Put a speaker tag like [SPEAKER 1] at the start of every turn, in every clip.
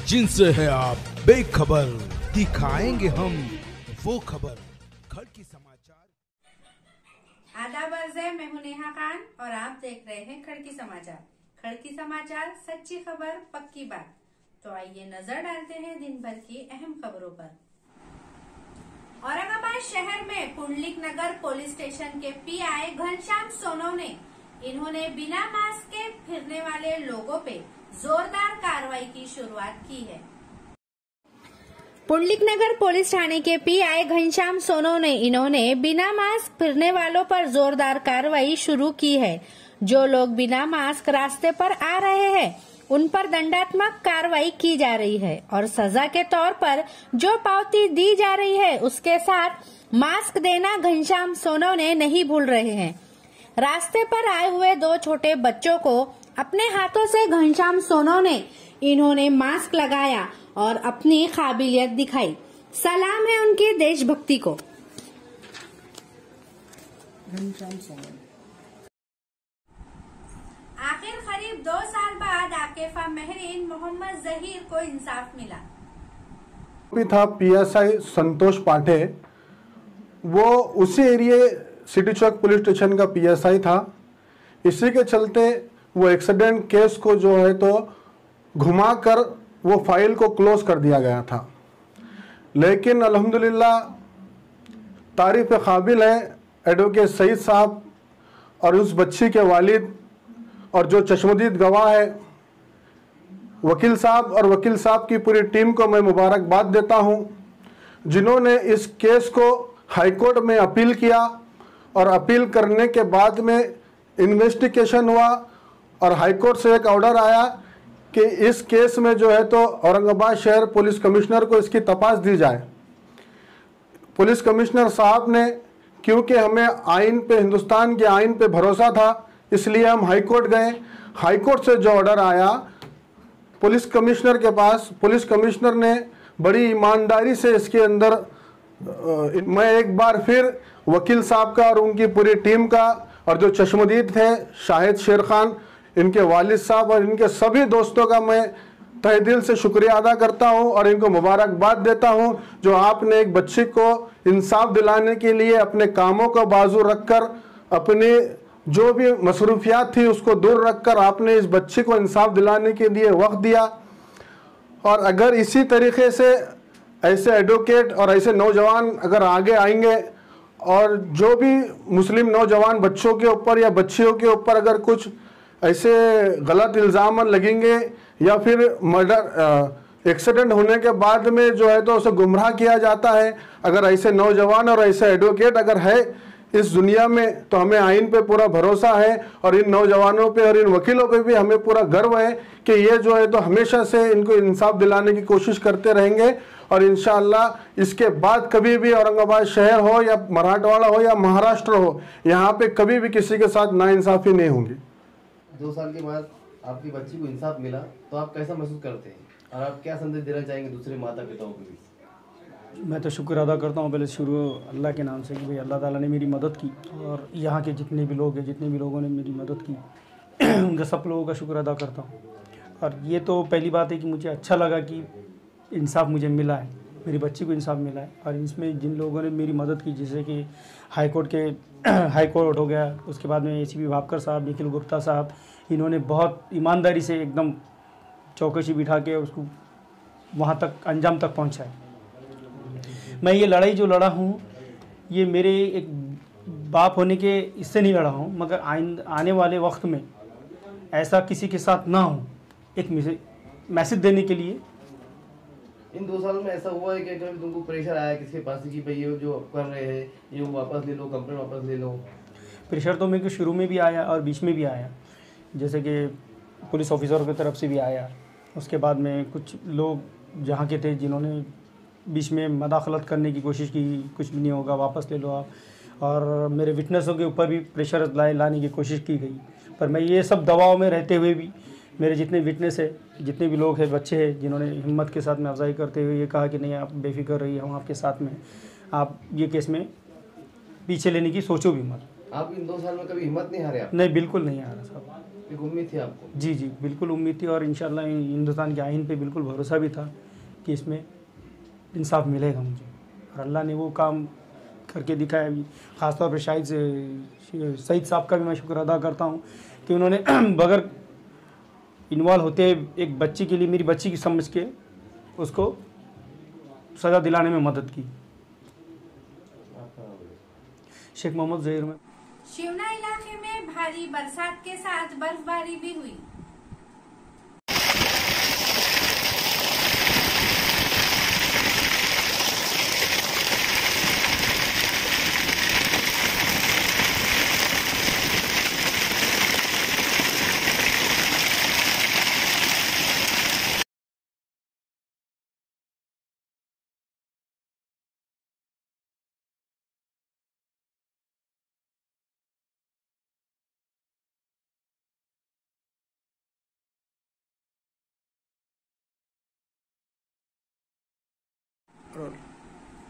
[SPEAKER 1] जिनसे है आप बेखबर, दिखाएंगे हम वो खबर। खड़की समाचार।
[SPEAKER 2] आदाब अर्ज़ है, मैं हूं नेहा खान और आप देख रहे हैं खड़की समाचार। खड़की समाचार, सच्ची खबर, पक्की बात। तो आइए नजर डालते हैं दिन भर की अहम खबरों पर। औरंगाबाद शहर में पुंडलिक नगर पुलिस स्टेशन के पीआई घनश्याम सोनवने इन्होंने बिना मास्क के फिरने वाले लोगों पे जोरदार कार्रवाई की शुरुआत की है। पुंडलिक नगर पुलिस थाने के पीआई घनश्याम सोनवने इन्होंने बिना मास्क फिरने वालों पर जोरदार कार्रवाई शुरू की है। जो लोग बिना मास्क रास्ते पर आ रहे हैं उन पर दंडात्मक कार्रवाई की जा रही है और सजा के तौर पर जो पावती दी जा रही है उसके साथ मास्क देना घनश्याम सोनवने नहीं भूल रहे हैं। रास्ते पर आए हुए दो छोटे बच्चों को अपने हाथों से घनश्याम सोनवने इन्होंने मास्क लगाया और अपनी काबिलियत दिखाई। सलाम है उनकी देशभक्ति को। आखिर करीब 2 साल बाद आकेफा महरीन मोहम्मद जहीर को इंसाफ मिला।
[SPEAKER 3] भी था पीएसआई संतोष पाठे, वो उसी एरिया सिटी चौक पुलिस स्टेशन का पीएसआई था। इसी के चलते वो एक्सीडेंट केस को जो है तो घुमाकर वो फाइल को क्लोज कर दिया गया था। लेकिन अल्हम्दुलिल्लाह तारीफ काबिल है एडवोकेट सईद साहब और उस बच्ची के वालिद और जो चश्मदीद गवाह है वकील साहब और वकील साहब की पूरी टीम को मैं मुबारकबाद देता हूं, जिन्होंने इस केस को हाईकोर्ट में अपील किया और अपील करने के बाद में इन्वेस्टिगेशन हुआ और हाईकोर्ट से एक ऑर्डर आया कि इस केस में जो है तो औरंगाबाद शहर पुलिस कमिश्नर को इसकी तपास दी जाए। पुलिस कमिश्नर साहब ने, क्योंकि हमें आइन पे, हिंदुस्तान के आइन पे भरोसा था, इसलिए हम हाईकोर्ट गए। हाईकोर्ट से जो ऑर्डर आया पुलिस कमिश्नर के पास, पुलिस कमिश्नर ने बड़ी ईमानदारी से इसके अंदर मैं एक बार फिर वकील साहब का और उनकी पूरी टीम का और जो चश्मदीद थे शाहिद शेर खान, इनके वालिद साहब और इनके सभी दोस्तों का मैं तहे दिल से शुक्रिया अदा करता हूं और इनको मुबारकबाद देता हूं, जो आपने एक बच्ची को इंसाफ दिलाने के लिए अपने कामों को बाजू रखकर, अपने जो भी मसरूफियात थी उसको दूर रखकर आपने इस बच्ची को इंसाफ दिलाने के लिए वक्त दिया। और अगर इसी तरीके से ऐसे एडवोकेट और ऐसे नौजवान अगर आगे आएंगे और जो भी मुस्लिम नौजवान बच्चों के ऊपर या बच्चियों के ऊपर अगर कुछ ऐसे गलत इल्ज़ाम लगेंगे या फिर मर्डर एक्सीडेंट होने के बाद में जो है तो उसे गुमराह किया जाता है, अगर ऐसे नौजवान और ऐसे एडवोकेट अगर है इस दुनिया में तो हमें आइन पे पूरा भरोसा है और इन नौजवानों पे और इन वकीलों पे भी हमें पूरा गर्व है कि ये जो है तो हमेशा से इनको इंसाफ दिलाने की कोशिश करते रहेंगे। और इंशाअल्लाह इसके बाद कभी भी औरंगाबाद शहर हो या मराठवाड़ा हो या महाराष्ट्र हो, यहाँ पे कभी भी किसी के साथ नाइंसाफ़ी नहीं होंगी।
[SPEAKER 4] 2 साल के बाद आपकी बच्ची को इंसाफ मिला तो आप कैसा महसूस करते हैं और आप क्या संदेश देना चाहेंगे दूसरे माता पिताओं को भी?
[SPEAKER 5] मैं तो शुक्र अदा करता हूँ पहले शुरू अल्लाह के नाम से कि भाई अल्लाह ताला ने मेरी मदद की और यहाँ के जितने भी लोग हैं, जितने भी लोगों ने मेरी मदद की उनका सब लोगों का शुक्र अदा करता हूँ। और ये तो पहली बात है कि मुझे अच्छा लगा कि इंसाफ मुझे मिला है, मेरी बच्ची को इंसाफ मिला है। और इसमें जिन लोगों ने मेरी मदद की, जैसे कि हाई कोर्ट हो गया, उसके बाद में ACP भापकर साहब, निखिल गुप्ता साहब, इन्होंने बहुत ईमानदारी से एकदम चौकसी बिठा के उसको वहाँ तक अंजाम तक पहुँचाए। मैं ये लड़ाई जो लड़ा हूँ ये मेरे एक बाप होने के इससे नहीं लड़ा हूँ, मगर आने वाले वक्त में ऐसा किसी के साथ ना हो, एक मैसेज देने के लिए।
[SPEAKER 4] इन 2 साल में ऐसा हुआ है कि कभी तुमको प्रेशर आया किसी के पास कि भाई ये जो कर रहे हैं ये वापस ले लो, कंप्लेंट वापस ले लो? प्रेशर
[SPEAKER 5] तो मेरे को शुरू में भी आया और बीच में भी आया, जैसे कि पुलिस ऑफिसर की तरफ से भी आया। उसके बाद में कुछ लोग जहाँ के थे जिन्होंने बीच में मदाखलत करने की कोशिश की, कुछ भी नहीं होगा, वापस ले लो आप। और मेरे विटनेसों के ऊपर भी प्रेशर लाने की कोशिश की गई, पर मैं ये सब दबाव में रहते हुए भी मेरे जितने विटनेस है, जितने भी लोग हैं, बच्चे हैं, जिन्होंने हिम्मत के साथ में अफजाई करते हुए ये कहा कि नहीं आप बेफिक्र रहिए, हम आपके साथ में, आप ये केस में पीछे लेने की सोचो भी मत।
[SPEAKER 4] आप इन 2 साल में कभी हिम्मत नहीं हारे आप?
[SPEAKER 5] नहीं, बिल्कुल नहीं आ रहा साहब।
[SPEAKER 4] एक उम्मीद थी आपको?
[SPEAKER 5] जी जी, बिल्कुल उम्मीद थी, और इंशाल्लाह हिंदुस्तान के आइन पे बिल्कुल भरोसा भी था कि इसमें इंसाफ मिलेगा मुझे, और अल्लाह ने वो काम करके दिखाया भी। ख़ासतौर पर सईद साहब का भी मैं शुक्र अदा करता हूँ कि उन्होंने बगैर इन्वॉल्व होते एक बच्ची के लिए, मेरी बच्ची की समझ के उसको सज़ा दिलाने में मदद की। शेख मोहम्मद जहीर में
[SPEAKER 2] शिवना इलाके में भारी बरसात के साथ बर्फबारी भी हुई।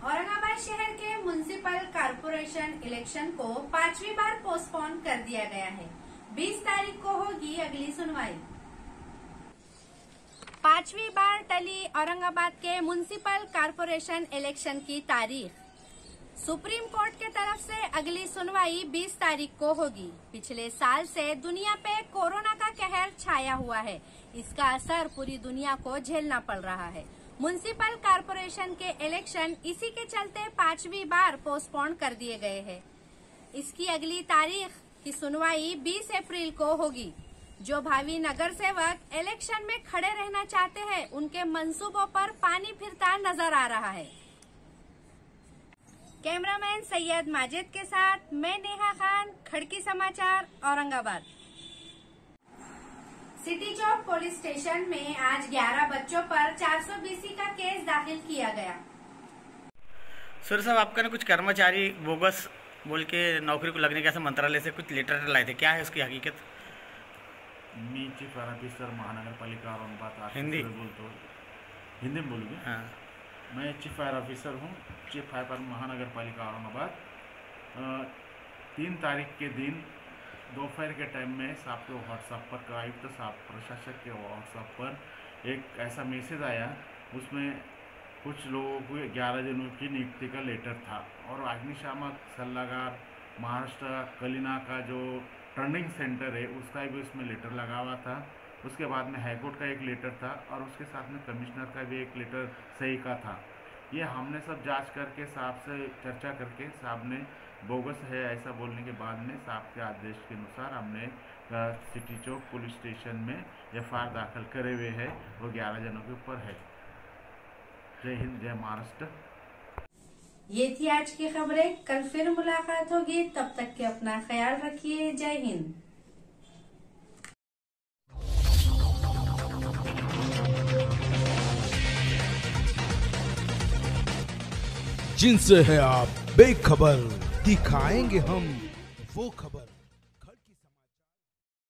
[SPEAKER 2] औरंगाबाद शहर के म्युनिसिपल कॉर्पोरेशन इलेक्शन को 5वीं बार पोस्टपोन कर दिया गया है। 20 तारीख को होगी अगली सुनवाई। 5वीं बार टली औरंगाबाद के म्युनिसिपल कॉर्पोरेशन इलेक्शन की तारीख। सुप्रीम कोर्ट के तरफ से अगली सुनवाई 20 तारीख को होगी। पिछले साल से दुनिया पे कोरोना का कहर छाया हुआ है। इसका असर पूरी दुनिया को झेलना पड़ रहा है। म्युनिसिपल कॉर्पोरेशन के इलेक्शन इसी के चलते 5वीं बार पोस्टपोन कर दिए गए हैं। इसकी अगली तारीख की सुनवाई 20 अप्रैल को होगी। जो भावी नगर सेवक इलेक्शन में खड़े रहना चाहते हैं, उनके मंसूबों पर पानी फिरता नजर आ रहा है। कैमरामैन सैयद माजिद के साथ मैं नेहा खान, खड़की समाचार, औरंगाबाद। सिटी चौक पुलिस स्टेशन में आज 11 बच्चों पर 420 का केस दाखिल किया गया।
[SPEAKER 6] सर साहब, आपका ना कुछ कर्मचारी बोगस बोल के नौकरी को लगने के ऐसे मंत्रालय से कुछ लेटर लाए थे, क्या है उसकी हकीकत?
[SPEAKER 7] मी चीफ फायर ऑफिसर महानगरपालिका औरंगाबाद
[SPEAKER 6] हिंदी
[SPEAKER 7] बोलतो, हिंदी में बोलूँगी।
[SPEAKER 6] हाँ,
[SPEAKER 7] मैं चीफ फायर ऑफिसर हूँ, चीफ फायर महानगरपालिका औरंगाबाद। 3 तारीख के दिन दोपहर के टाइम में साहब के व्हाट्सएप पर, आयुक्त साहब प्रशासक के व्हाट्सएप पर एक ऐसा मैसेज आया, उसमें कुछ लोगों को 11 जनों की नियुक्ति का लेटर था, और अग्निशामक सल्लागार महाराष्ट्र कलिना का जो टर्निंग सेंटर है उसका भी उसमें लेटर लगा हुआ था। उसके बाद में हाईकोर्ट का एक लेटर था, और उसके साथ में कमिश्नर का भी एक लेटर सही का था। ये हमने सब जांच करके साहब से चर्चा करके साहब ने बोगस है ऐसा बोलने के बाद में साहब के आदेश के अनुसार हमने सिटी चौक पुलिस स्टेशन में FIR दाखिल करे हुए है। वो 11 जनों के ऊपर है। जय हिंद, जय महाराष्ट्र।
[SPEAKER 2] ये थी आज की खबरें। कल फिर मुलाकात होगी, तब तक के अपना ख्याल रखिए। जय हिंद।
[SPEAKER 1] जिनसे है आप बेखबर, दिखाएंगे हम वो खबर।